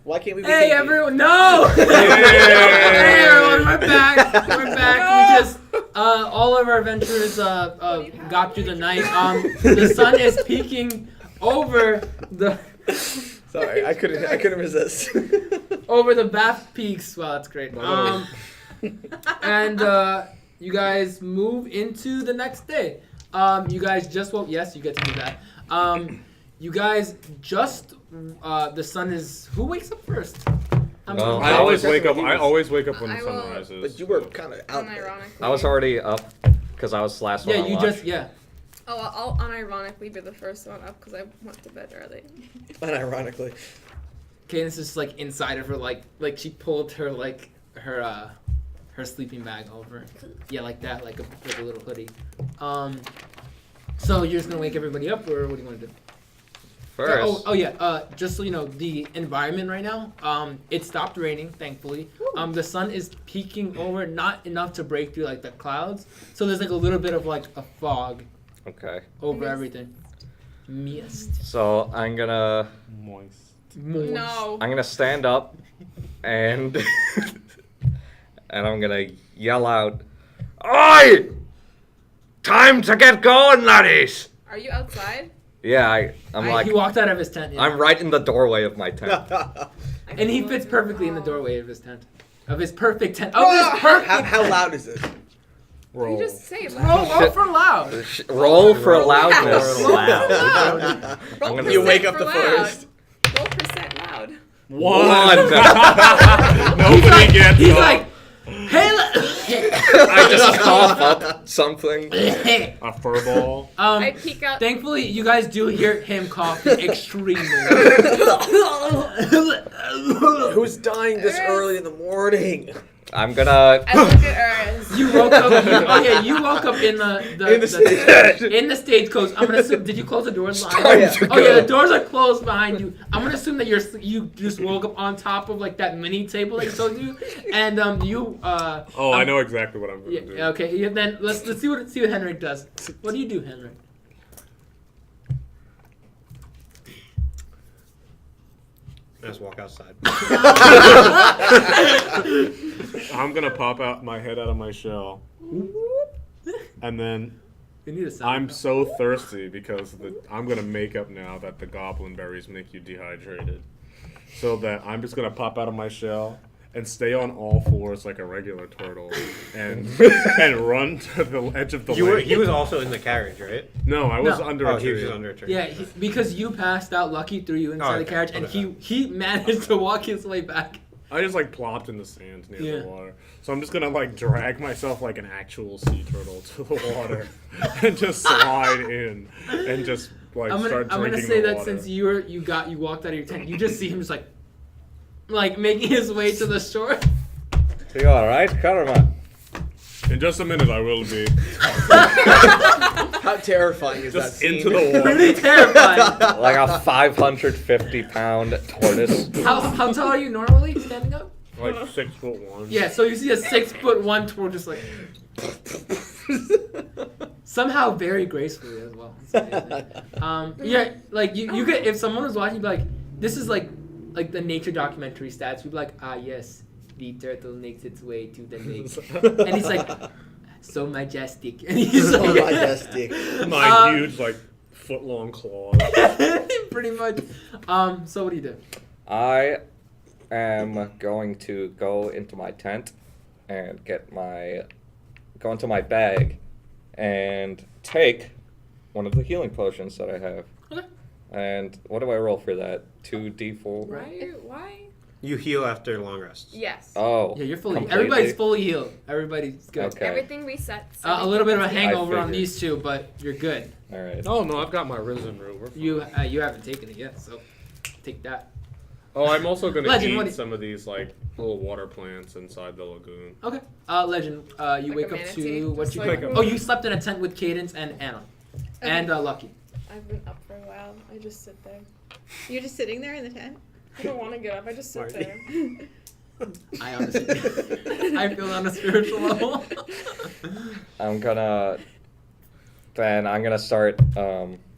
Why can't we be Hey kinky? everyone! No! Hey everyone! We're back. We're back. We just all of our adventurers got through the night. The sun is peeking over the Sorry, I couldn't resist. over the Bath Peaks. Wow, that's great. And you guys move into the next day. You guys just woke. Yes, you get to do that. You guys just the sun is. Who wakes up first? I always wake up. I always wake up when the I sun will- rises. But you were kind of out there. Unironically. I was already up because I was the last one Yeah, on you watch. just Oh, I'll unironically be the first one up because I went to bed early. Unironically. Cadence is like inside of her, like she pulled her her sleeping bag over. Yeah, like that, like a little hoodie. So you're just gonna wake everybody up, or what do you want to do? First, Oh yeah. Just so you know, the environment right now. It stopped raining, thankfully. The sun is peeking over, not enough to break through like the clouds. So there's like a little bit of like a fog okay. over Mist. everything. Mist. So I'm gonna No. stand up and and I'm gonna yell out, "Oi! Time to get going, laddies!" Are you outside? Yeah, I'm like, He walked out of his tent. Yeah. I'm right in the doorway of my tent. And he fits perfectly in the doorway of his tent. Of his perfect tent. Of his perfect How loud is it? You just say it. Roll for loud. Roll for loudness. Roll for loud. Roll gonna- You percent wake up for the loud. first. Roll percent loud. One. Nobody gets He's up. like, hey, I just cough up something. A furball. I peek out. Thankfully, you guys do hear him coughing extremely. Who's dying this early in the morning? I'm gonna. I look at Ernst. You woke up. You woke up in in the stagecoach. I'm gonna assume. Did you close the doors behind you? Time to Oh yeah, go. the doors are closed behind you. I'm gonna assume that you just woke up on top of like that mini table that I showed you, and you. Oh, I know exactly what I'm gonna do. Yeah, okay. Yeah, then let's see what Henrik does. What do you do, Henrik? I just walk outside. I'm gonna pop out my head out of my shell, and then You need a sound. I'm so thirsty because I'm gonna make up now that the goblin berries make you dehydrated, so that I'm just gonna pop out of my shell and stay on all fours like a regular turtle, and run to the edge of the lake. He was also in the carriage, right? No, I was No. under Oh, a he tree. was just under a tree. Yeah, because you passed out, Lucky threw you inside the okay. carriage, and Okay. he managed to walk his way back. I just like plopped in the sand near Yeah. the water. So I'm just gonna like drag myself like an actual sea turtle to the water and just slide in and just like start I'm drinking gonna say the that water. since you walked out of your tent, you just see him just like making his way to the shore. You alright, Karma? In just a minute I will be How terrifying is that just scene? into the Pretty water. terrifying. Like a 550-pound tortoise. How tall are you normally standing up? Like 6'1". Yeah, so you see a 6'1" turtle just like somehow very gracefully as well. It's amazing. Yeah, like you could if someone was watching, you'd be like, this is like the nature documentary stats. You'd be like, ah yes, the turtle makes its way to the lake, and he's like, so majestic, and he's So like, majestic. My huge like foot-long claws. pretty much. So what do you do? I am going to go into my tent and go into my bag and take one of the healing potions that I have. Okay. And what do I roll for that? 2d4? Why? You heal after long rests. Yes. Oh. Yeah, you're fully. completely? Everybody's fully healed. Everybody's good. Okay. Everything resets. A little bit of a Everything hangover on figured. these two, but you're good. Alright. Oh no, I've got my risen root. We're fine. You haven't taken it yet, so take that. Oh, I'm also gonna Legend, what do eat you- some of these like little water plants inside the lagoon. Okay. Legend. You Like wake a up manatee, to what just you. like- Oh, you slept in a tent with Cadence and Anna, and Lucky. I've been up for a while. I just sit there. You're just sitting there in the tent? I don't want to get up. I just sit Marty. there. I honestly, I feel on a spiritual level. I'm gonna start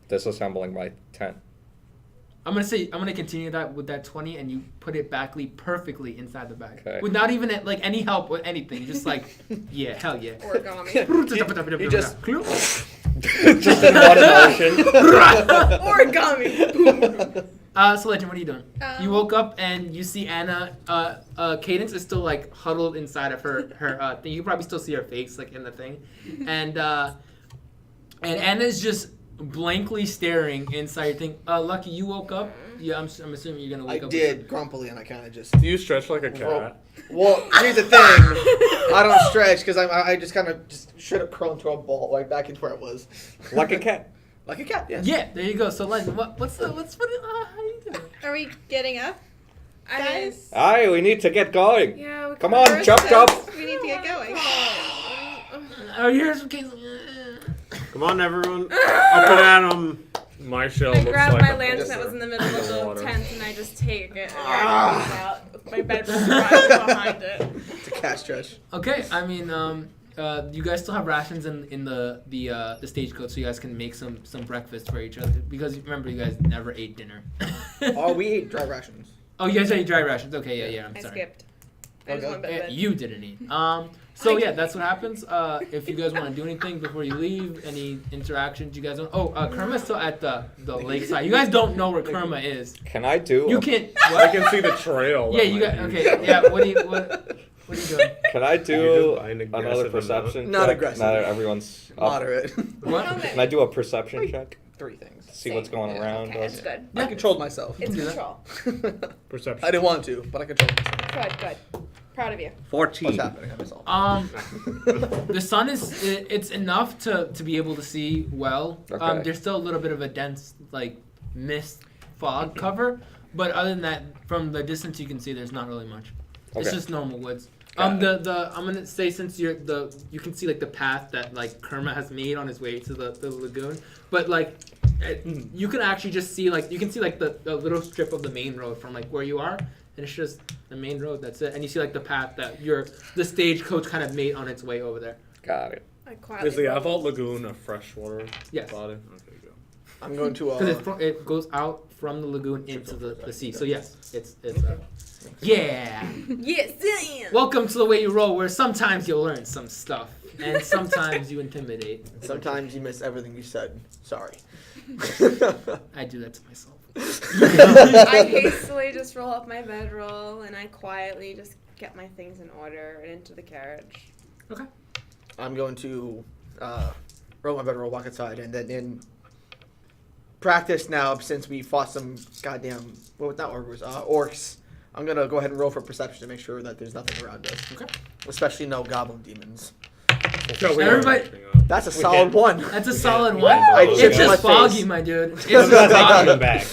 disassembling my tent. I'm gonna continue that with that 20, and you put it back perfectly inside the bag, Okay. without even like any help with anything. You're just like, yeah, hell yeah. Origami. You just- Just in one motion. Origami. So Legend, what are you doing? You woke up and you see Anna. Cadence is still like huddled inside of her thing. You can probably still see her face like in the thing, and Anna's just blankly staring inside your thing. Lucky, you woke up. Yeah, I'm assuming you're gonna I wake up. did grumpily, and I kind of just. Do you stretch like a cat? Well, here's the thing. I don't stretch because I just kind of just straight up curl into a ball right back into where it was. Like a cat. Like a cat. Yes. Yeah, there you go. So Legend, how you doing? Are we getting up, I mean, guys? Aye, we need to get going. yeah. We Come could on, first jump just- up. We need to get going. Oh, here's some case. Come on, everyone. Up and at 'em. My shell I looks grab like my a lantern bolster that was in the middle in of the water. tent and I just take it and I it out with my bedroom right behind it. It's a cat stretch. Okay, I mean, you guys still have rations in the stagecoach, so you guys can make some breakfast for each other. Because remember, you guys never ate dinner. Oh, we ate dry rations. Oh, you guys ate dry rations. Okay, yeah, I'm I sorry. skipped. I just Okay. went to bed. You didn't eat. So yeah, that's what happens. If you guys want to do anything before you leave, any interactions you guys want. Oh, Kerma's still at the lakeside. You guys don't know where Kerma is. Can I do? You can't. I What? can see the trail. Yeah, that you might got. be- Okay, yeah. What are you doing? Can I You do just find another aggressive perception? Not check? aggressive. Now that everyone's up. Moderate. What? Can I do a perception check? 3 things. See what's going Yeah, around Okay, us. it's good. I controlled myself. It's do that. control. Perception. I didn't want to, but I controlled myself. Good. Proud of you. 14. What's happening? I myself. The sun it's enough to be able to see well. Okay. There's still a little bit of a dense like mist fog cover, but other than that, from the distance you can see there's not really much. It's Okay. just normal woods. Got The I'm gonna say since you can see like the path that like Kerma has made on his way to the lagoon, but like you can actually just see like you can see like the little strip of the main road from like where you are, and it's just the main road. That's it, and you see like the path that the stagecoach kind of made on its way over there. Got it. I quietly Is the go. Avalt Lagoon a freshwater Yes. body? Okay, good. I'm going to. Because it goes out from the lagoon into the sea. So yes, it's yeah. Yes, damn. Welcome to the way you roll, where sometimes you'll learn some stuff, and sometimes you intimidate. Sometimes you miss everything you said. Sorry. I do that to myself. I hastily just roll up my bedroll and I quietly just get my things in order and into the carriage. Okay. I'm going to roll my bedroll, walk outside, and then in practice now, since we fought some goddamn orcs, I'm gonna go ahead and roll for perception to make sure that there's nothing around us. Okay. Especially no goblin demons. So we are Everybody- catching up. That's a solid one. That's a solid one. I It's chipped my just foggy, face. my dude. It's That's just coming foggy. back.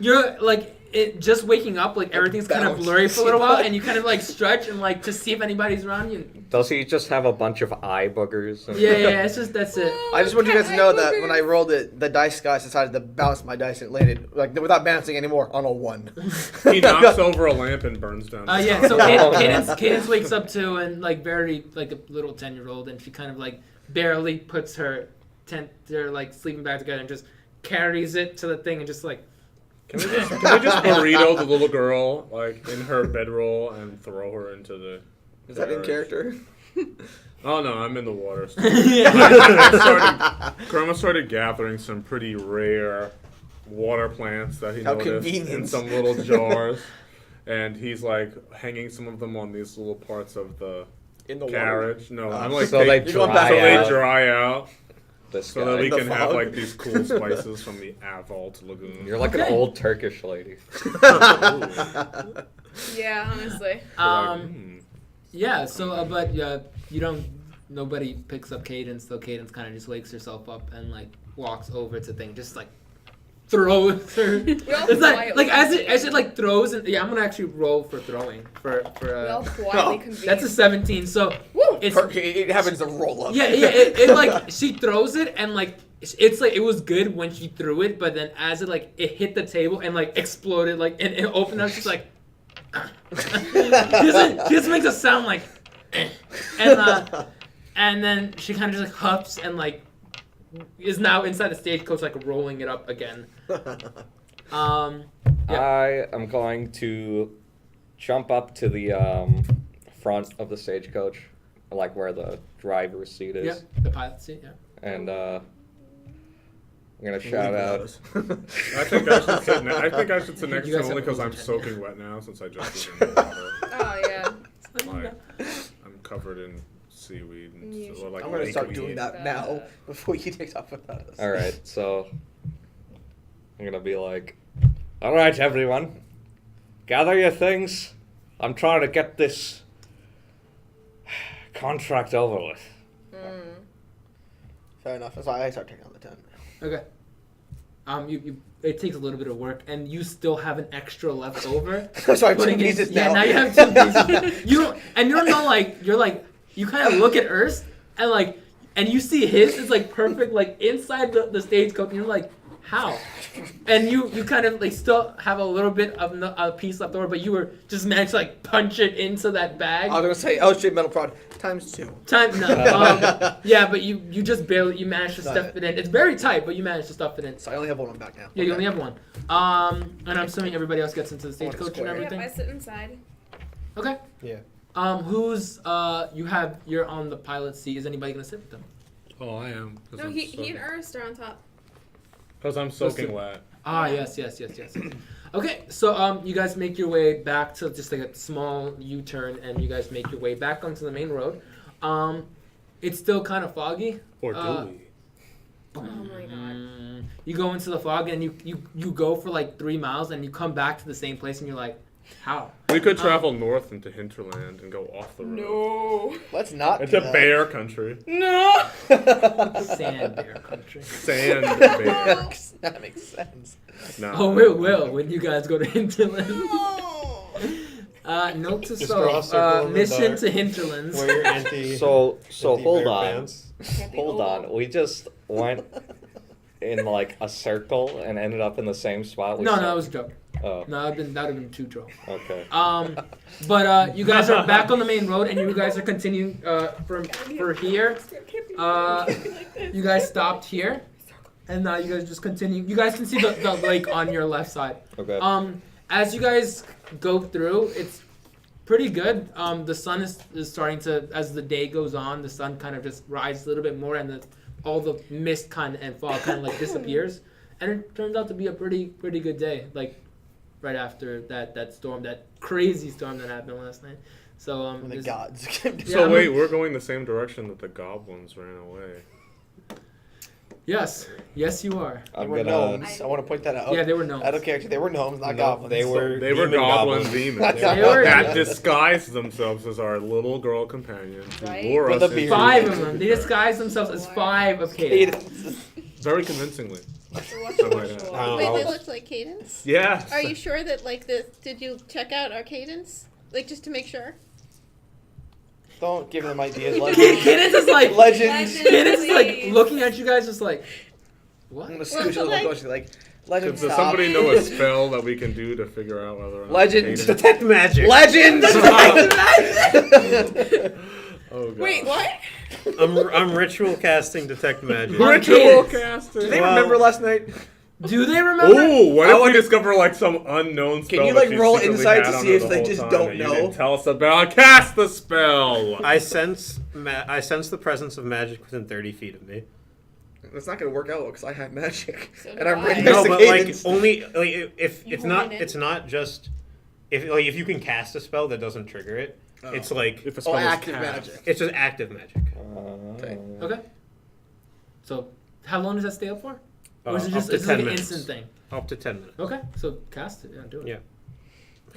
You're like it just waking up, like everything's kind of Bounce. blurry for a little while, and you kind of like stretch and like to see if anybody's around you. Does he just have a bunch of eye boogers? And- Yeah, it's just that's it. I just want you guys to know that when I rolled it, the dice guys decided to bounce my dice and it landed like without bouncing anymore on a 1. He knocks over a lamp and burns down. the Yeah, sign. so Oh, Cadence wakes up too, and like barely like a little 10-year-old, and she kind of like barely puts her like sleeping bag together and just carries it to the thing and just like. Can we just burrito the little girl like in her bedroll and throw her into the? Is that in carriage? character? Oh no, I'm in the water. Yeah. Kerma started gathering some pretty rare water plants that he How noticed in convenient. some little jars, and he's like hanging some of them on these little parts of the In the water. carriage. No, I'm like So they You're going dry back so they out. dry out, This so guy. that we The can have fog. like these cool spices from the Avalt Lagoon. You're like Okay. an old Turkish lady. Yeah, honestly. Yeah. So, but you don't. Nobody picks up Cadence, so Cadence kind of just wakes herself up and like walks over to thing, just like throws her. We all It's like quietly as it like throws and yeah, I'm gonna actually roll for throwing for We all quietly Oh, convene. that's a 17. So Woo! it's It happens to roll up. yeah. It like she throws it and like it's like it was good when she threw it, but then as it hit the table and like exploded like and it opened up, she's like. She just makes a sound like, and then she kind of just like huffs and like is now inside the stagecoach like rolling it up again. Yeah. I am going to jump up to the front of the stagecoach, like where the driver's seat Yeah. is, The pilot seat. Yeah. and I'm gonna shout out. I think I should sit. I think I should sit next You to guys him only have because a I'm little soaking wet now since I just was in the water. Oh yeah. Like, I'm covered in seaweed. And You so, like, I'm gonna start lake doing weed. that now before you take off with us. All right, so I'm gonna be like, all right, everyone, gather your things. I'm trying to get this contract over with. Fair enough. That's why I start taking on the tent. Okay. It takes a little bit of work, and you still have an extra left over. So I have two Putting in- pieces Yeah, now. now you have 2 pieces. You don't know, like, you're like, you kind of look at Ernst, and like, and you see his is like perfect, like inside the stagecoach, and you're like, how? And you kind of like still have a little bit of a piece left over, but you were just managed to like punch it into that bag. I was gonna say straight metal prod times 2. Yeah, but you just barely managed to stuff it in. It's very tight, but you managed to stuff it in. So I only have one on back now. Yeah, you Okay. only have one. And I'm assuming everybody else gets into the stagecoach and square. everything. Yep, I sit inside. Okay. Yeah. Who's you're on the pilot seat. Is anybody gonna sit with them? Oh, I am. No, he and Ernst are on top. Because I'm soaking wet. Ah, yes. Okay, so you guys make your way back to just like a small U-turn, and you guys make your way back onto the main road. It's still kind of foggy. Or do we? Oh my god. You go into the fog, and you go for like 3 miles, and you come back to the same place, and you're like, how? We could travel north into Hinterland and go off the road. No. Let's not. It's do a that. bear country. No. Sand bear country. Sand bear. That makes sense. No. Oh, it will when you guys go to Hinterland. Note to Just draw a self: circle in the mission dark. to Hinterlands. Wear your anti. So hold anti-bear on, pants. hold on. We just went in like a circle and ended up in the same spot. No, that was a joke. Oh, No, that would have been too droll. okay. But you guys are back on the main road, and you guys are continuing for here. You guys stopped here, and now you guys just continue. You guys can see the lake on your left side. Okay. As you guys go through, it's pretty good. The sun is starting to, as the day goes on, the sun kind of just rises a little bit more, and all the mist and fog kind of like disappears, and it turns out to be a pretty good day. Like right after that storm, that crazy storm that happened last night. So When the this- gods came to Yeah, So I'm wait, a- we're going the same direction that the goblins ran away. yes, you are. They I'm were gonna. gnomes. I want to point that out. Yeah, they were gnomes. I don't care. They were gnomes, not No, goblins. they were. They were demon goblin goblins. demons They were- that disguised themselves as our little girl companion who Right. lure With us a beard. into 5 of them. They disguise themselves as 5 of Cadence. very convincingly. So what's So the might ritual? add. Wait, they Oh. look like Cadence? Yeah. Are you sure that like this? Did you check out our Cadence? Like just to make sure. Don't give them ideas. Cadence is like Legends. Cadence is like Please. looking at you guys just like, I'm what? gonna Well, scooch a so, little like- closer. Like, legends. Does Stop. somebody know a spell that we can do to figure out whether or not Legends. Cadence- Detect magic. Legends. Oh god. Wait, what? I'm ritual casting detect magic. What? Ritual Cadence. caster. Do they Well- remember last night? Do they remember? Ooh, what I if we wonder- discover like some unknown spell? you, that like, she roll secretly insight had to on see her if the they whole just time don't that you know? didn't tell us about. Cast the spell. I sense the presence of magic within 30 feet of me. That's not gonna work out because I have magic, So and do I'm I. right No, next to but like Cadence. only like if You it's hold not it. it's not just if you can cast a spell that doesn't trigger it. Oh. It's like If a spell is active cast. magic. it's just active magic. Okay. Okay. So, how long does that stay up for? Or is it Up just to it's like 10 an minutes. instant thing? Up to 10 minutes. Okay, so cast it. Yeah, do it. Yeah.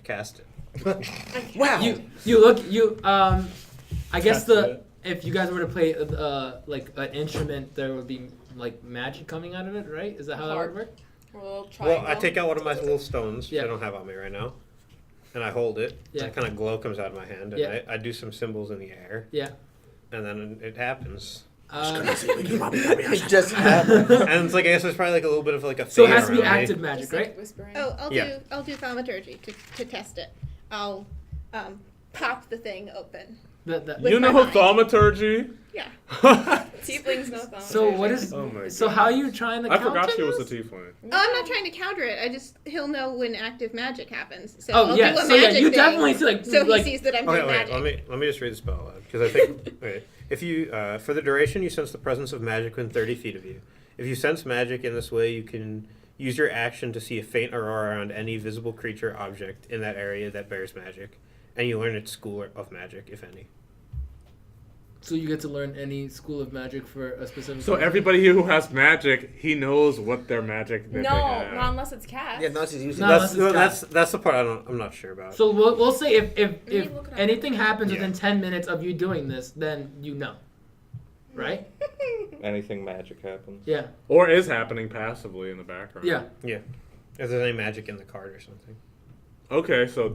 Cast it. Wow. You look I guess Cast the it. if you guys were to play like an instrument, there would be like magic coming out of it, right? Is that how that would work? A little Well, triangle. I take out one of my little stones, which Yeah. I don't have on me right now, and I hold it. Yeah. And kind of glow comes out of my hand, and Yeah. I do some symbols in the air, Yeah. and then it happens. It just happened. And it's like I guess there's probably like a little bit of like a so it fade has to be around me. active magic, Just, like, right? whispering. Oh, Yeah. I'll do thaumaturgy to test it. I'll pop the thing open. The With You my know mind. thaumaturgy? Yeah. Tieflings know thumbs. so what is? Oh my So God. how are you trying to? I counter forgot she was a this? tiefling. Oh, I'm not trying to counter it. He'll know when active magic happens. So Oh I'll yeah, do a so yeah, magic you thing, definitely see like so he like sees that I'm Okay, doing wait. magic. Let me just read the spell aloud because I think okay, if you for the duration you sense the presence of magic within 30 feet of you. If you sense magic in this way, you can use your action to see a faint aurora around any visible creature or object in that area that bears magic, and you learn its school of magic, if any. so you get to learn any school of magic for a specific. So reason? everybody who has magic, he knows what their magic that No, they have. not unless it's cast. Yeah, unless he's using. No, That's unless it's that's the part I'm not sure about. So we'll say if me look it up. anything happens Yeah. within 10 minutes of you doing this, then you know, right? Anything magic happens. Yeah, Or is happening passively in the background. yeah. If there's any magic in the card or something. Okay, so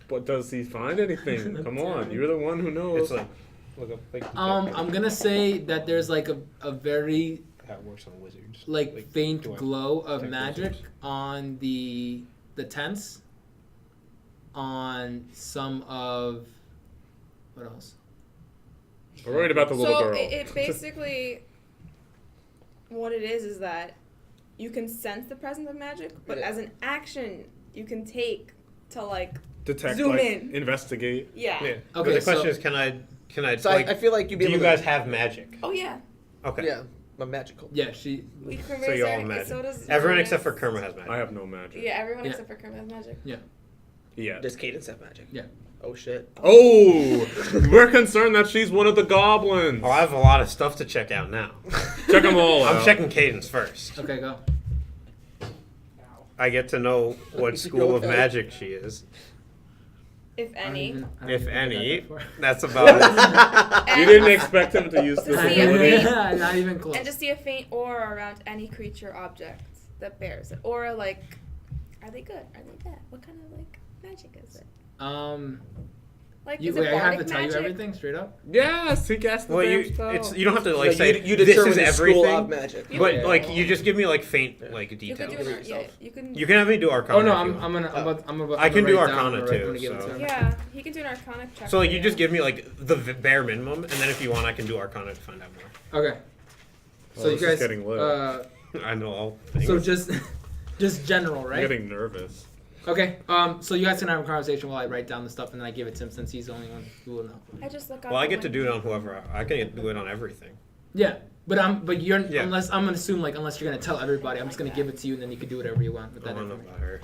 what does he find anything? Come on, you're the one who knows. It's like look up like I'm gonna say that there's like a very how it works on wizards. like faint do I glow of detect magic wizards? on the tents, on some of what else? We're worried about the little So girl. it basically, what it is that you can sense the presence of magic, but Yeah. as an action, you can take to like Detect, zoom like, in. investigate. Yeah. Yeah. But Okay, the question so- is, can I So like? I feel like you'd be do able you to. guys have magic? Oh yeah. Okay. Yeah, a magical. Yeah, she. We can So raise you all our- have magic. So does Everyone Jonas. except for Kerma has magic. I have no magic. Yeah, everyone Yeah. except for Kerma has magic. Yeah. Does Cadence have magic? Yeah. Oh shit. Oh, we're concerned that she's one of the goblins. Oh, I have a lot of stuff to check out now. Check them all out. I'm checking Cadence first. Okay, go. I get to know what school of Okay. magic she is, If any. I don't if even think I any. got that That's about it. You didn't expect him to use this To see far. a ability. fate. Not even close. And to see a faint aura around any creature or object that bears it. Aura, like, are they good? Are they bad? What kind of, like, magic is it? Like, You, is wait, it I have to bardic tell you magic? everything straight up. Yes, he cast the Well, damn you spell. you don't have to like Like, say you this determine is the school of everything, magic. but Yeah. like you just give me like faint like You could details. do Give it it. Yeah, yourself. you can. You can have me do Arcana. Oh no, if you I'm want. gonna. I can do write down, Arcana I'm gonna write too, when I give it to so- him. Yeah, he can do an arcana check. So like for you just give me like the bare minimum, and then if you want, I can do Arcana to find out more. Okay. So Oh, you this is guys. getting lit. I know all things. So just general, I'm right? getting nervous. Okay. So you guys can have a conversation while I write down the stuff and then I give it to him since he's the only one who will know. I just look up. well, I on get to my- do it on whoever. I can do it on everything. Yeah. But you're Yeah. unless I'm gonna assume like unless you're gonna tell everybody, I'm just gonna give it to you and then you can do whatever you want with I that don't know information. about her.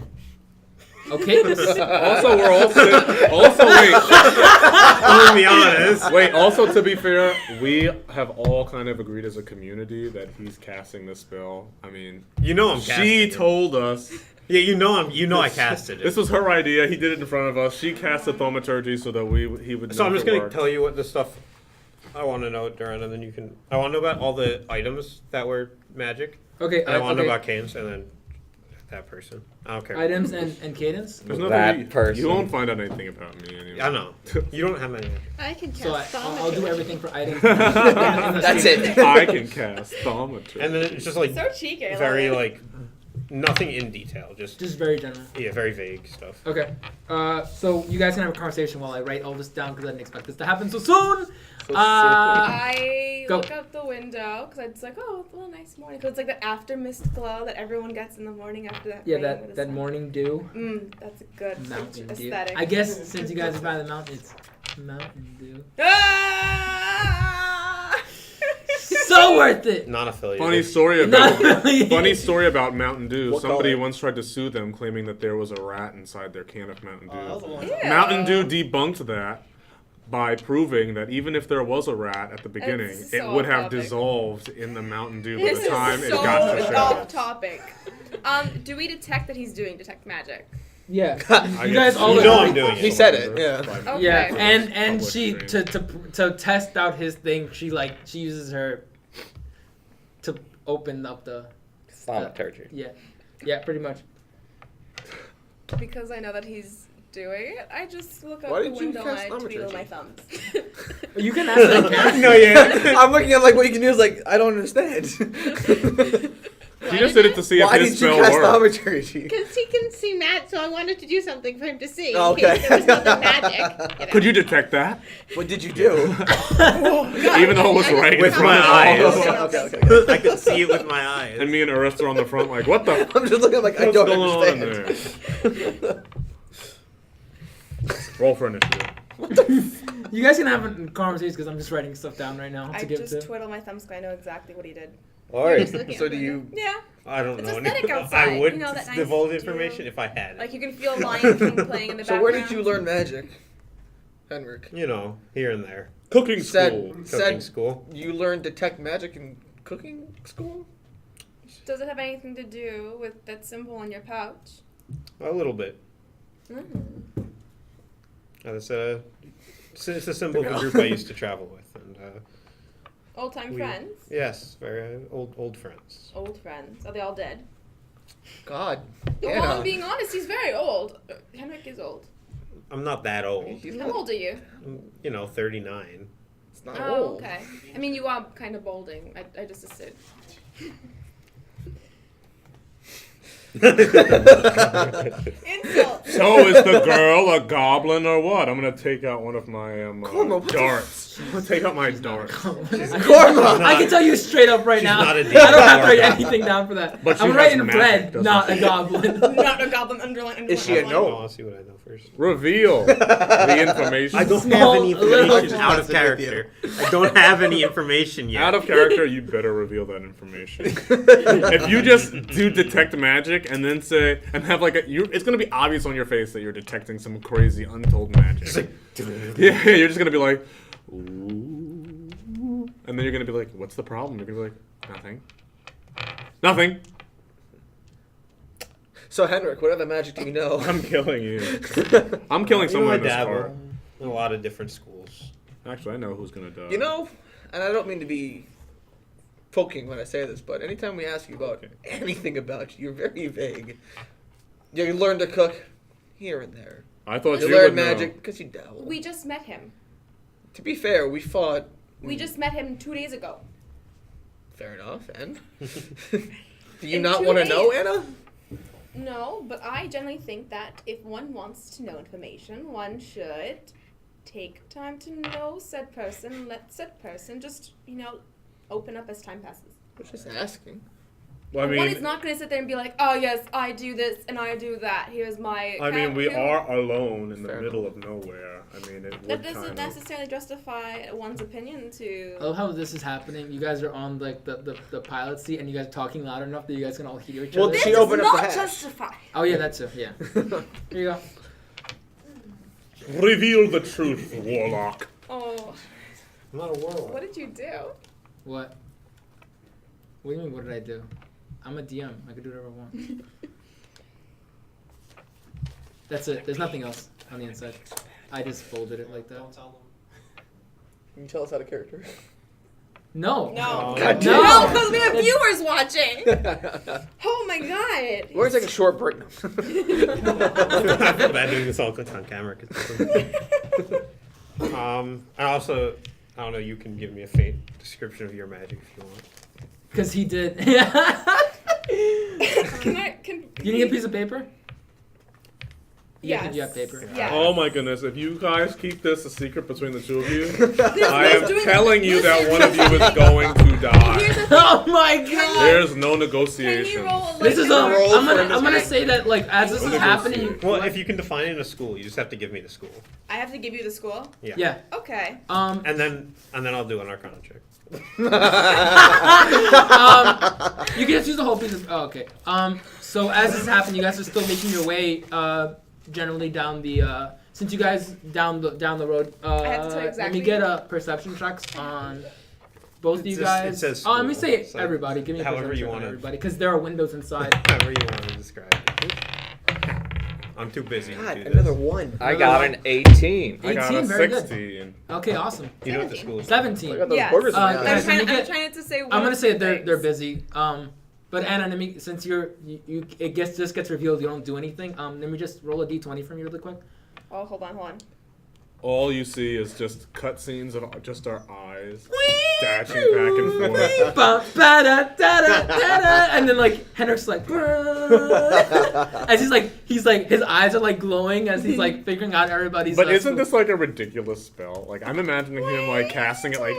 Okay. Also, we're also wait. I'll be honest. Wait, also to be fair, we have all kind of agreed as a community that he's casting this spell. I mean, You know I'm casting she it. told us. Yeah, you know I casted it. This was her idea. He did it in front of us. She cast the thaumaturgy so that he would know. So I'm if just it gonna worked. tell you what the stuff I want to know, Duran, and then you can. I want to know about all the items that were magic. Okay. And I want to okay. know about Cadence, and then that person. I don't care. Items and cadence. There's That nothing person. You won't find out anything about me anyway. I know. You don't have any. I can cast So I'll do thaumaturgy. everything for items. That's it. I can cast thaumaturgy. And then it's just like So cheeky. I love very it. like nothing in detail. Just Just very general. yeah, very vague stuff. Okay. So you guys can have a conversation while I write all this down because I didn't expect this to happen so soon. I Go. look out the window because it's like, oh, it's a little nice morning. Because it's like the after mist glow that everyone gets in the morning after that. Yeah, rain with the that sun. morning dew. That's a good Mountain Dew. aesthetic. I guess since you guys are by the mountain, it's Mountain Dew. Ah! So worth it. Not affiliated. Funny story Not about really. funny story about Mountain Dew. What Somebody color? once tried to sue them, claiming that there was a rat inside their can of Mountain Dew. Ew. Mountain Dew debunked that by proving that even if there was a rat at the beginning, It's it so would have off-topic. dissolved in the Mountain Dew by This the time is it so got to off shelves. topic. Do we detect that he's doing detect magic? Yeah. I You guess guys all You know agree. I'm doing it. He said it, yeah. Okay. Yeah, and Public she stream. to test out his thing, she uses her to open up the Thaumaturgy. yeah pretty much. Because I know that he's doing it, I just look out Why the did you window and cast I twiddle thaumaturgy? my thumbs. You can ask that cat. No, yeah. I'm looking at like what you can do is like I don't understand. She just did it to see Why if his did you spell cast worked. Thaumaturgy? Because he can see so I wanted to do something for him to see. Oh, In case okay. there was nothing magic. You know. Could you detect that? What did you do? Even though it was right in With front my of eyes. us. Okay, okay. I could see it with my eyes. And me and Arista are on the front like, what the I'm just looking like I what's don't going on understand. there? Roll for initiative. You guys can have a conversation because I'm just writing stuff down right now to I give just to. twiddle my thumbs because I know exactly what he did. Alright. Just looking So at do it. you? Yeah. I don't It's know. aesthetic anything. outside, I would you know, that nice divulge deal. information if I had it. Like you can feel Lion King playing in the So background. where did you learn magic, Henrik? You know, here and there. Cooking Said- school. Cooking Said- school. You learned detect magic in cooking school? Does it have anything to do with that symbol in your pouch? A little bit. It's a symbol of a group I used to travel with, and Old time friends? yes, very old friends. Old friends. Are they all dead? God. Well, I'm Anna. being honest, he's very old. Henrik is old. I'm not that old. He's How not, old are you? I'm, 39. it's not Oh, old. okay. I mean, you are kind of balding. I just assumed. Insult. So is the girl a goblin or what? I'm gonna take out one of my Corma, what the darts. I'm gonna take out my darts. Korma! I can tell you straight up right She's now. not a I don't have to write demon. anything down for that. But she I'm has writing magic, red, doesn't not she? a goblin. Not a goblin underline. Is she a Oh, gnome? I'll see what I know first. Reveal the information. I don't Small, have any little- information out of character. I don't have any information yet. Out of character, you better reveal that information. If you just do detect magic and then say and have like it's gonna be obvious on your face that you're detecting some crazy untold magic. Yeah, you're just gonna be like, ooh, and then you're gonna be like, what's the problem? You're gonna be like, nothing. So Henrik, what other magic do you know? I'm killing you. I'm killing someone I in this dabble car. in a lot of different schools. Actually, I know who's gonna die. You know, and I don't mean to be poking when I say this, but anytime we ask you about anything about you, you're very vague. You learn to cook here and there. I thought You you learn would know. magic because you dabble. We just met him. To be fair, we fought. We just met him 2 days ago. Fair enough, and do you In not 2 want to days. know, Anna? No, but I generally think that if one wants to know information, one should take time to know said person, let said person just, open up as time passes. I was just asking. Well, I One mean, is not going to sit there and be like, oh, yes, I do this and I do that. Here's my... we account." are alone in the Fair middle of nowhere. I mean, it That would doesn't kind of. necessarily justify one's opinion to... I love how this is happening. You guys are on like the pilot seat and you guys are talking loud enough that you guys can all hear each Well, other. This she does opened up the not hatch. justify. Oh yeah, that's it. Yeah. Here you go. Reveal the truth, Warlock. Oh, I'm not a warlock. what did you do? What? What do you mean? What did I do? I'm a DM. I can do whatever I want. That's it. There's nothing else on the inside. I just folded it like that. Can you tell us how to character? No. No. God No. No, because we have viewers watching. damn. Oh my god. We're gonna take a short break now. I feel bad doing this all on camera. I also, I don't know, you can give me a faint description of your magic if you want. Because he did. Can I? Can You need a piece of paper? Yeah, Yes. you have paper. Yes. Oh my goodness! If you guys keep this a secret between the two of you, This I was am doing- telling you that listen, one of you is listen. going to die. Here's the thing. Oh my Can god! There's no Can you negotiation. roll a This is a. like, roll I'm for gonna. I'm gonna this say that like as this is happening. you- Well, if you can define it in a school, you just have to give me the school. I have to give you the school. Yeah. Yeah. Okay. And then I'll do an Arcana check. You can just use the whole piece of. Oh, okay. So as this is happening, you guys are still making your way. Generally down the. Since you guys down the road. have to tell you Let exactly- me get a perception checks on. Both of you It guys. says Let me school, say so everybody. Give me a however perception you check on wanna- everybody, because there are windows inside. However you want to describe it. I'm too busy God, to do another this. one. I got an 18. I got 18, a very good. 16. Okay, awesome. You know what the school is? 17. I got those Yes. burgers in my Uh, eyes. guys, I'm let me trying, get- I'm trying to say one I'm gonna of say two they're things. busy. But Anna, let me, since it just gets revealed, you don't do anything. Let me just roll a d20 from you really quick. Oh, hold on. all you see is just cutscenes of just our eyes dashing back and forth. Ba-da-da-da-da-da. And then like Henrik's like, as he's like his eyes are like glowing as he's like figuring out everybody's. But isn't this like a ridiculous spell? Like I'm imagining him like casting it like.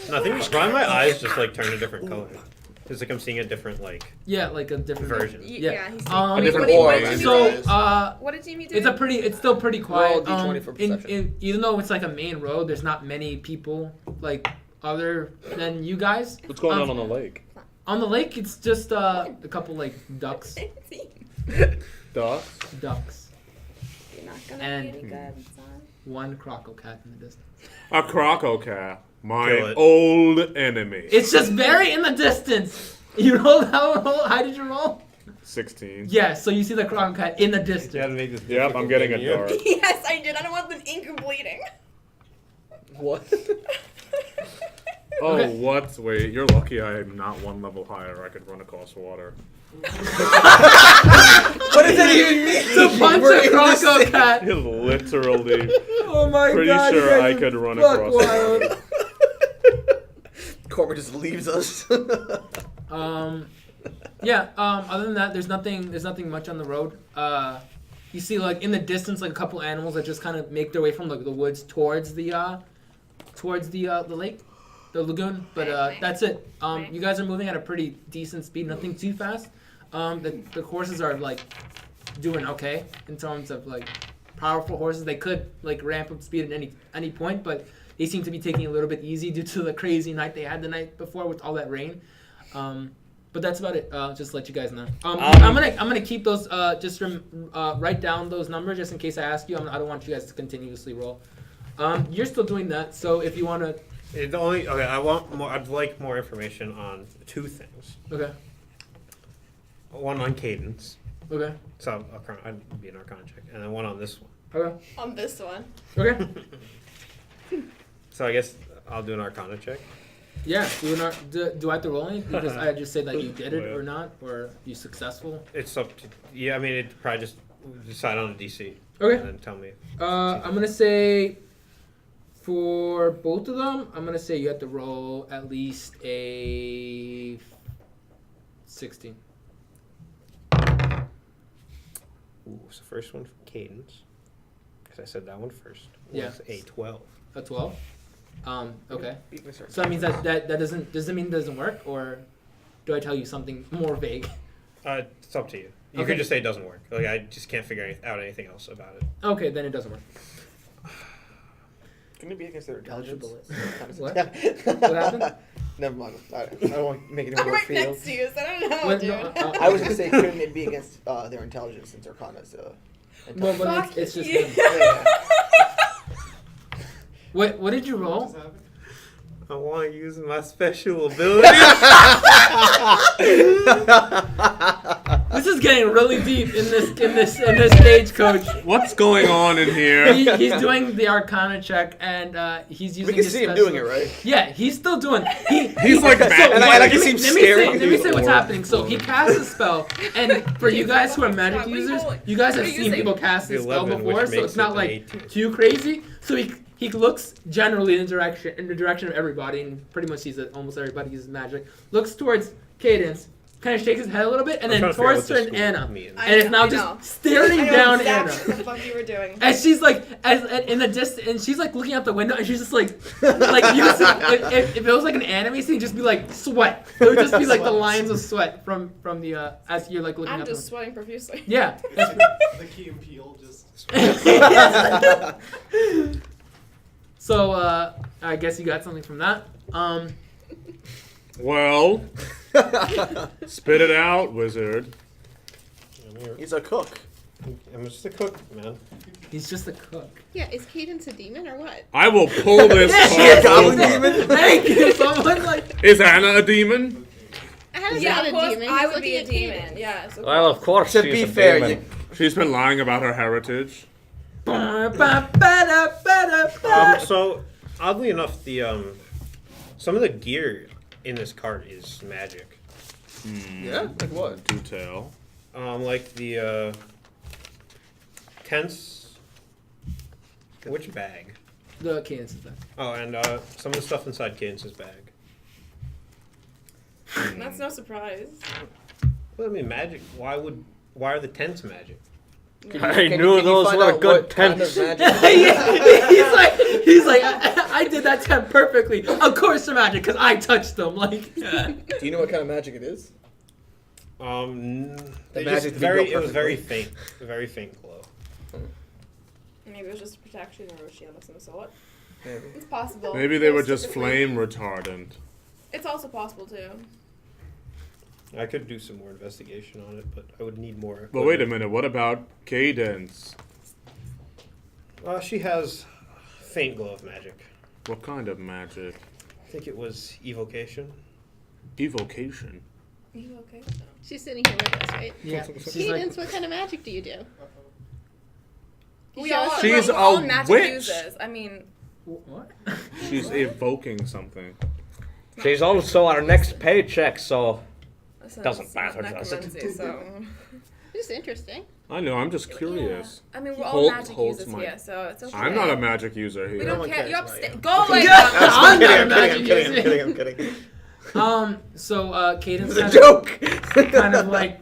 Nothing. Probably my eyes just like turn a different color. It's like I'm seeing a different like Yeah, like a different version. Yeah. He's A different what voice. did So Jimmy do? what What did Jimmy do? it's still pretty quiet. Roll D20 for perception. Even though it's like a main road, there's not many people like other than you guys. What's going on the lake? On the lake, it's just a couple like ducks. Ducks. Ducks. You're not gonna And- be any good, son. One croco cat in the distance. A crococat, my Kill it. old enemy. It's just very in the distance. You rolled how did you roll? 16. Yeah, so you see the croco cat in the You gotta distance. make this Yep, I'm difficult getting than a you. dart. Yes, I did. I don't want the ink bleeding. What? Oh, Okay. what? Wait, you're lucky I'm not one level higher. I could run across water. What does that even mean? To punch We're a in the croco same- cat. Literally. Oh my Pretty god. you sure guys I are could run buck across wild. water. Corbin just leaves us. Other than that, there's nothing much on the road. You see like in the distance like a couple animals that just kind of make their way from like the woods towards the lake, the lagoon, but that's it. You guys are moving at a pretty decent speed, nothing too fast. The horses are like doing okay in terms of like powerful horses. They could like ramp up speed at any point, but they seem to be taking it a little bit easy due to the crazy night they had the night before with all that rain. But that's about it. Just to let you guys know. I'm gonna keep those. Write down those numbers just in case I ask you. I don't want you guys to continuously roll. You're still doing that, so if you wanna. I'd like more information on two things. Okay. One on cadence, Okay. so I'd be an Arcana check, and then one on this one. Okay. On this one. Okay. So I guess I'll do an Arcana check. Yeah. Do I have to roll anything? Because I just say that you did it or not, or you successful. It's up to it'd probably just decide on a DC. Okay. And then tell me. I'm gonna say for both of them, I'm gonna say you have to roll at least a 16. Ooh, so first one for cadence, because I said that one first. Was Yeah. a 12. A 12. Okay. Beat me, sir. So that means that doesn't mean it doesn't work, or do I tell you something more vague? It's up to you. You Okay. can just say it doesn't work. Like I just can't figure out anything else about it. Okay, then it doesn't work. Can it be against their intelligence? What? What happened? Never mind. I don't want to make it I'm more right for you. next to you, so I don't know, What- dude. no, I was gonna say, couldn't it be against their intelligence since Arcana's Well, intelligence? but Fuck it's just you. him. Yeah. What did you roll? I want to use my special ability. This is getting really deep in this stagecoach. What's going on in here? He's doing the Arcana check, and he's using. We can his see him special- doing it, right? Yeah, he's still doing. He's like And I can see him staring. Let me say what's Or- happening. So he casts a spell, and for you guys who are magic What are you users, rolling? you guys What have are you seen using? people cast this spell 11, before, which so makes it's not it like 18. too crazy. So he looks generally in the direction of everybody, and pretty much sees that almost everybody uses magic. Looks towards Cadence, kind of shakes his head a little bit, and I'm then trying to towards figure out certain what this Anna, means. I and it's know, now I just know. staring I know down exactly Anna. what the fuck you were doing. And she's like, in the distance, and she's like looking out the window, and she's just like you could see, if it was like an anime scene, it'd just be like sweat. It would just be like the lines of sweat from the as you're like looking I'm out. just sweating profusely. Yeah. That's The Key and Peele just. so I guess you got something from that. Well, spit it out, wizard. He's a cook. I'm just a cook, man. He's just a cook. Yeah, is Cadence a demon or what? I will pull this Yeah, card goblin over. demon? Thank you. Someone like. Is Anna a demon? How's Yeah, not of a course demon? I He's would be a looking at demon. Cadence. Yeah. So Well, of course To she's be a fair, demon. She's been lying about her heritage. So oddly enough, the some of the gear in this cart is magic. Yeah? Like what? Do tell. Like the tents Which bag? The Cadence's bag. Oh, and some of the stuff inside Cadence's bag. That's no surprise. Well, I mean, magic. Why are the tents magic? Can you find out what kind of magic? he's like, I did that tent perfectly. Of course they're magic because I touched them. Like, Do you know what kind of magic it is? The The magic magic to be built it was very perfectly. faint, a very faint glow. Maybe it was just protection or a shield of some sort. Maybe. It's possible. Maybe they were just Specifically- flame retardant. It's also possible too. I could do some more investigation on it, but I would need more. But wait a minute, what about Cadence? She has faint glow of magic. What kind of magic? I think it was evocation. Evocation. Are you okay? She's sitting here with us, right? yeah, she's like, Cadence, what kind of magic do you do? We Show all, us She's we're all a magic witch. users. I mean, what? She's evoking something. She's also our next paycheck, so listen, Doesn't it's not matter, does it? necromancy, so. It's interesting. I know, I'm just curious. I mean, we're all Holt magic holds users my- here, so it's okay. I'm not a magic user We here. don't one care. cares You're about upstairs. you. Go away. Yeah. Dom. I'm not a I'm magic kidding, user. I'm kidding. So Cadence It's a kind joke. of, kind of like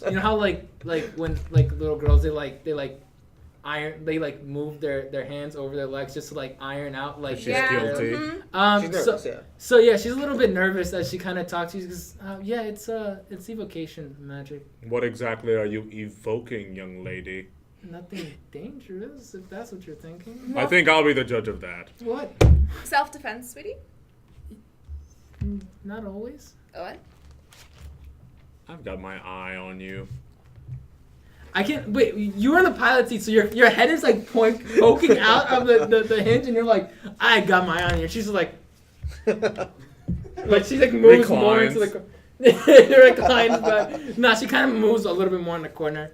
you know how like when like little girls they iron they like move their hands over their legs just to like iron out like She's Yeah. guilty. mhm. She's nervous, yeah. So yeah, she's a little bit nervous as she kind of talks to you. She goes, yeah, it's evocation magic. What exactly are you evoking, young lady? Nothing dangerous, if that's what you're thinking. I think I'll be the judge of that. What? Self-defense, sweetie. Not always. What? I've got my eye on you. I can't wait. You're in the pilot seat, so your head is like poking out of the hinge, and you're like, I got my eye on you. She's like she like moves more into the reclines, but no, she kind of moves a little bit more in the corner.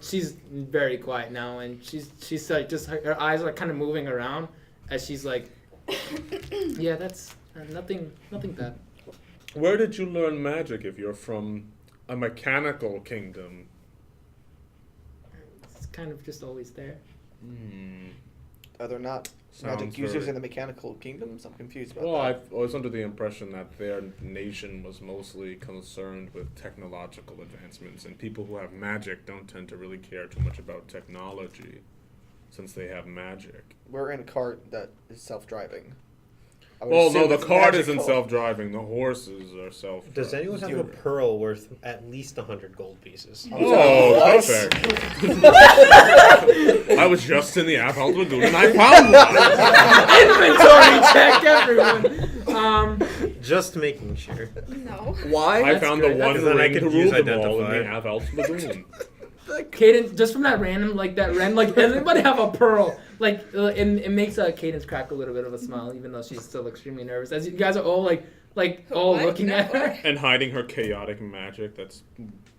She's very quiet now, and she's like just her eyes are kind of moving around as she's like, yeah, that's nothing bad. Where did you learn magic if you're from a mechanical kingdom? It's kind of just always there. Are there not Sounds magic users very- in the mechanical kingdoms? I'm confused about Well, that. I was under the impression that their nation was mostly concerned with technological advancements, and people who have magic don't tend to really care too much about technology, since they have magic. We're in a cart that is self-driving. I would Well, no, assume the it's cart isn't magical. self-driving. The horses are self-driving. Does anyone have a pearl worth at least 100 gold pieces? Oh, What? perfect. I was just in the Aphalt Lagoon and I found one. Inventory check, everyone. Just making sure. No. Why? I That's found great. the one Because then I ring could to use rule them all in the identify. Aphalt Lagoon. Cadence, just from that random, like anybody have a pearl? Like, it makes Cadence crack a little bit of a smile, even though she's still extremely nervous. As you guys are all all What? looking at her. And hiding her chaotic magic that's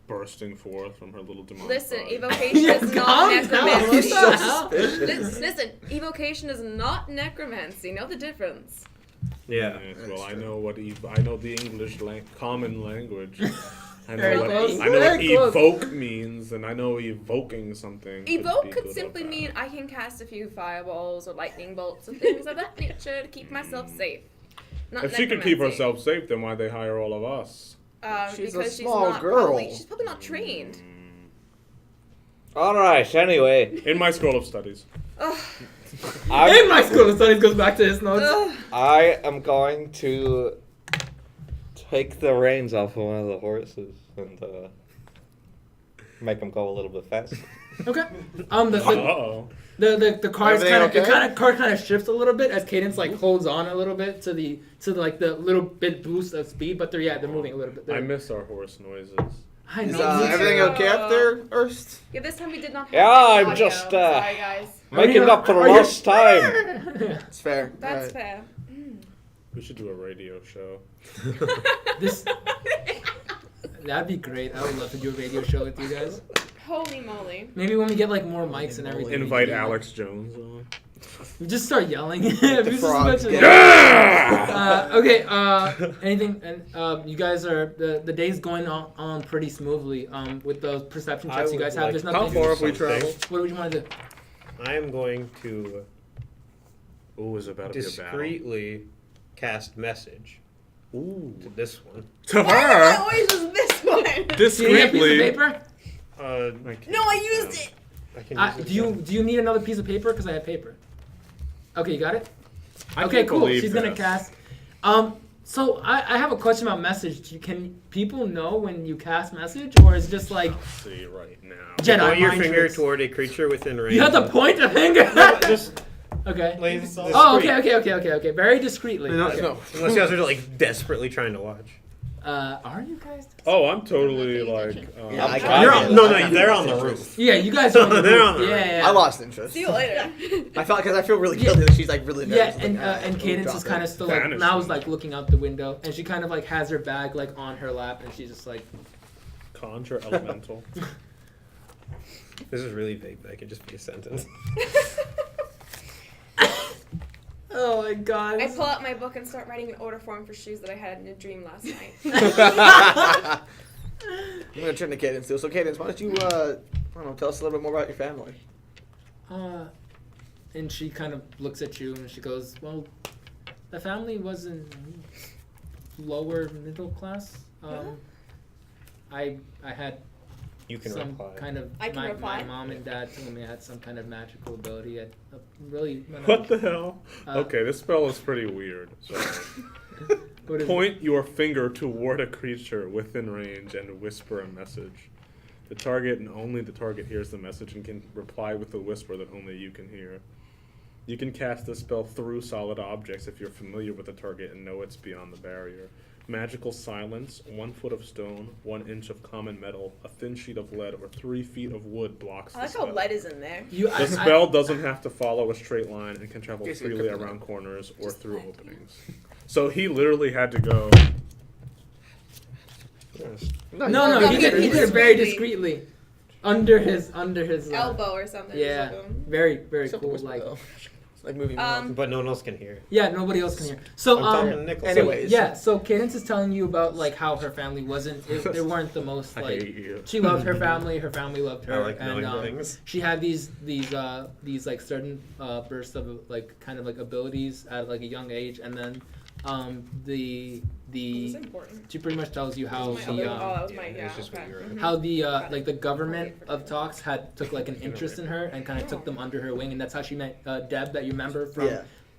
bursting forth from her little demonic Listen, body. evocation Yeah, is not calm down. necromancy. What the hell? Listen, evocation is not necromancy. Know the difference. Yeah. Yes, well, I know what I know the English common language. I Very know close. what Very close. evoke means, and I know evoking something. Evoke be could good or simply bad. mean I can cast a few fireballs or lightning bolts or things of that nature to keep myself safe. Not If she could keep necromancy. herself safe, then why'd they hire all of us? She's a Because small she's not girl. Probably, she's probably not trained. all right. Anyway, In my scroll of studies. In I my school of studies goes back to his notes. Ugh. I am going to take the reins off of one of the horses and make him go a little bit faster. Okay. Uh-oh. The car is Everything kind okay? of car kind of shifts a little bit as Cadence like holds on a little bit to the little bit boost of speed, but they're moving a little bit. I miss our horse noises. I Is know. everything okay up there, Erst? Yeah, this time we did not have Yeah, any I'm audio. just, Sorry, guys. Making up for Are you- lost time. It's fair. That's Alright. fair. We should do a radio show. This that'd be great. I would love to do a radio show with you guys. Holy moly. Maybe when we get like more mics and everything. we Invite can do, like, Alex Jones on. We just start yelling. If you just frogs mention- get- Okay. Anything? And you guys are the day's going on pretty smoothly. With those perception checks you guys have, there's How nothing. far have we something. traveled? What would you want to do? I am going to Ooh, is it about to be a battle? discreetly cast message Ooh. to this one. To Why am I her! always just this one? Do you need a piece of Discreetly. paper? No, I used it. I can use it Do you need another piece of paper? Because I have paper. Okay, you got it? I Okay, can't cool. believe She's gonna this. cast. So I have a question about message. Can people know when you cast message, or is it just like See right now. Jedi Point your mind finger tricks? toward a creature within range. You have to point a finger. No, but just Okay. like, Oh, discreet. okay. Very discreetly. No, Okay. no. Unless you guys are like desperately trying to watch. Are you guys? Oh, I'm totally I'm not like. paying Yeah, I I'm got You're it. on, no, they're on the roof. Yeah, you guys are. They're on the yeah, right. yeah. I lost interest. See you later. I felt because I feel really guilty that she's like really nervous. Yeah, and Cadence is kind of still like Vanishing. now is like looking out the window, and she kind of like has her bag like on her lap, and she's just like, Conjure elemental. This is really vague, but it could just be a sentence. oh my god. I pull out my book and start writing an order form for shoes that I had in a dream last night. I'm gonna turn to Cadence too. So Cadence, why don't you I don't know, tell us a little bit more about your family? And she kind of looks at you and she goes, "Well, the family was in lower middle class. I had You can some reply. kind of I can my reply? mom and dad told me I had some kind of magical ability. Really What the hell? Uh, Okay, this spell is pretty weird. So, what is it? point your finger toward a creature within range and whisper a message. The target and only the target hears the message and can reply with a whisper that only you can hear. You can cast this spell through solid objects if you're familiar with the target and know it's beyond the barrier. Magical silence, 1 foot of stone, 1 inch of common metal, a thin sheet of lead, or 3 feet of wood blocks I the like spell. how lead is in there. The spell doesn't have to follow a straight line and can travel Guess you freely could- around corners or Just through lead. openings. So he literally had to go. No, he did it very discreetly, under his Elbow or something. Yeah, Just like, very very Something cool. whisper, Like though. It's like moving. But no one else can hear. yeah, nobody else can hear. So I'm talking to Nicholas. Anyways. yeah, so Cadence is telling you about like how her family wasn't. They weren't the most I like. hate you. She loved her family. Her family loved her. I like knowing and things. she had these like certain bursts of like kind of like abilities at like a young age, and then this is important. she pretty much tells you how This is my the other- oh, that was my, yeah, yeah, it's just okay. what you're- Mhm. how the Got it. like the government I'll wait of for Talks had took like an interest in her and kind of took them under her wing, and that's how she met Deb that you remember from.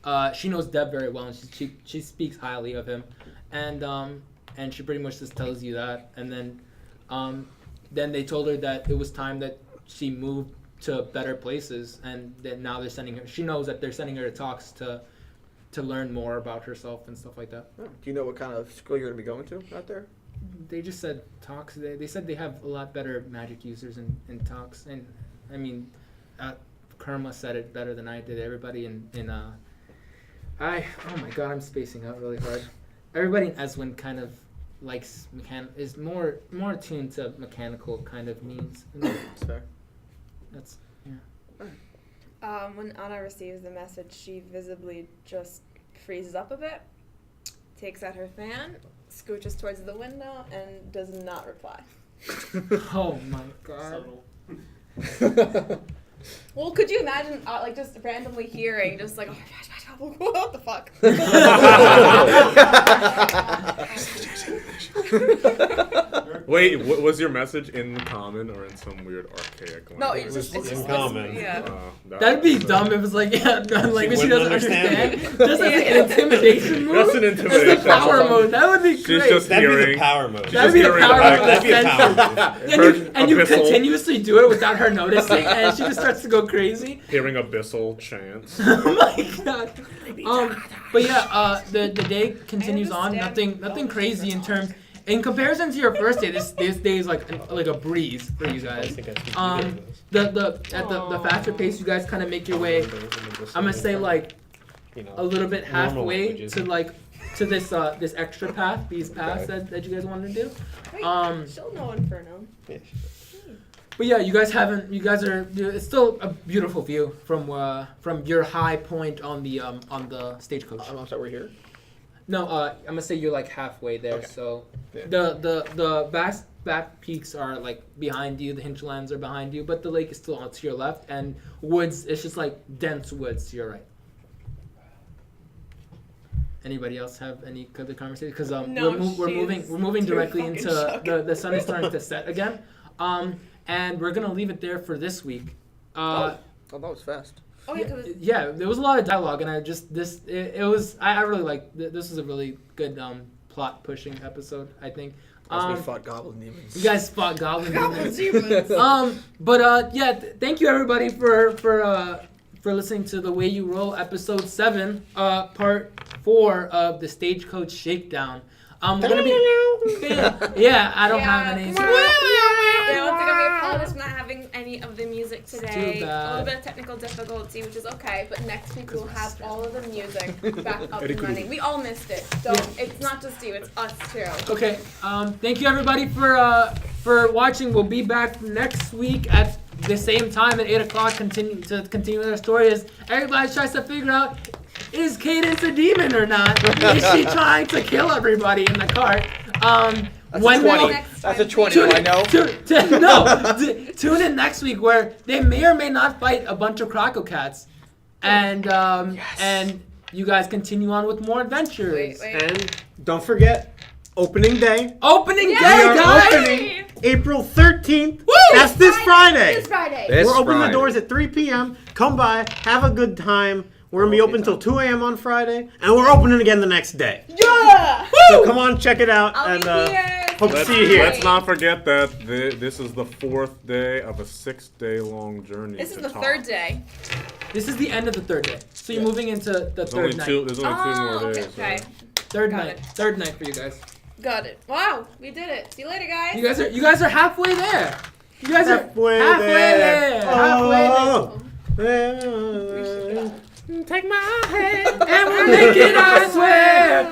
Yeah. She knows Deb very well, and she speaks highly of him, and she pretty much just tells you that, and then they told her that it was time that she moved to better places, and that now they're sending her. She knows that they're sending her to Talks to learn more about herself and stuff like that. Oh, do you know what kind of school you're gonna be going to out there? They just said Talks. They said they have a lot better magic users in Talks, and I mean, Kerma said it better than I did. Everybody oh my god, I'm spacing out really hard. Everybody in Eswin kind of likes is more attuned to mechanical kind of means. And That's fair. that's When Anna receives the message, she visibly just freezes up a bit, takes out her fan, scooches towards the window, and does not reply. oh my god. Subtle. Well, could you imagine, like, just randomly hearing, just like, oh my gosh, what the fuck? Wait, was your message in common or in some weird archaic language? No, it's just in it's common. Yeah. That'd be dumb if it's like language she wouldn't doesn't understand understand. Just like an intimidation move. That's an That's intimidation. the power mode. That would be She's great. just That'd be hearing. the power mode. That'd be the hearing power about- mode. That'd be a power move. And you Abyssal. continuously do it without her noticing, and she just starts to go crazy. Hearing abyssal chants. Oh my god. But yeah, the day continues on. understand. Nothing crazy in terms. In comparison to your first day, this day is like a breeze for you I guys. think I speak The faster pace, you guys kind of make your way. I'm gonna say like a little bit Normal halfway languages. to this extra path, these paths that you guys wanted to do. Wait, she'll know Inferno. But yeah, you guys are. It's still a beautiful view from your high point on the stagecoach. I'm sorry, we're here. No, I'm gonna say you're like halfway there. Okay. So Yeah. The vast back peaks are like behind you. The hinterlands are behind you, but the lake is still on to your left, and woods. It's just like dense woods to your right. Anybody else have any other conversation? Because No, we're she's moving too directly fucking into shook. the sun is starting to set again, and we're gonna leave it there for this week. Oh, that was fast. Oh yeah, 'cause Yeah, there was a lot of dialogue, and it was I really like this was a really good plot pushing episode. I think. As we fought goblin demons. You guys fought goblin Goblin demons. demons. Thank you everybody for listening to The Way You Roll episode 7, part 4 of the Stagecoach Shakedown. We're gonna be I don't have any. Yeah, once again, we apologize for not having any of the music today. too A bad. little bit of technical difficulty, which is okay, but next week we'll have all of the music back up and running. We all missed it. It's not just you, it's us too. Okay. Thank you everybody for watching. We'll be back next week at the same time at 8 o'clock. Continue our story as everybody tries to figure out, is Cadence a demon or not? Is she trying to kill everybody in the cart? That's a 20. That's a 20. I know. Tune in next week where they may or may not fight a bunch of Crococats, and you guys continue on with more adventures. Wait. And don't forget, opening day. Opening We day, are guys! opening April 13th. Woo! That's this Friday. This Friday. We're opening the doors at 3 p.m. Come by, have a good time. We're going to be open till 2 a.m. on Friday, and we're opening again the next day. Yeah! So come on, check it out, I'll and be here. hope to see you here. Let's not forget that this is the 4th day of a 6-day long journey. This is to the top. 3rd day. This is the end of the 3rd day, so you're moving into the There's only 3rd night. two. There's only 2 more Oh, days. okay. Third Got night. it. Third night for you guys. Got it. Wow, we did it. See you later, guys. You guys are halfway there. You guys are Halfway halfway there. there. Halfway there. Oh. Take my hand and we'll make it, I swear.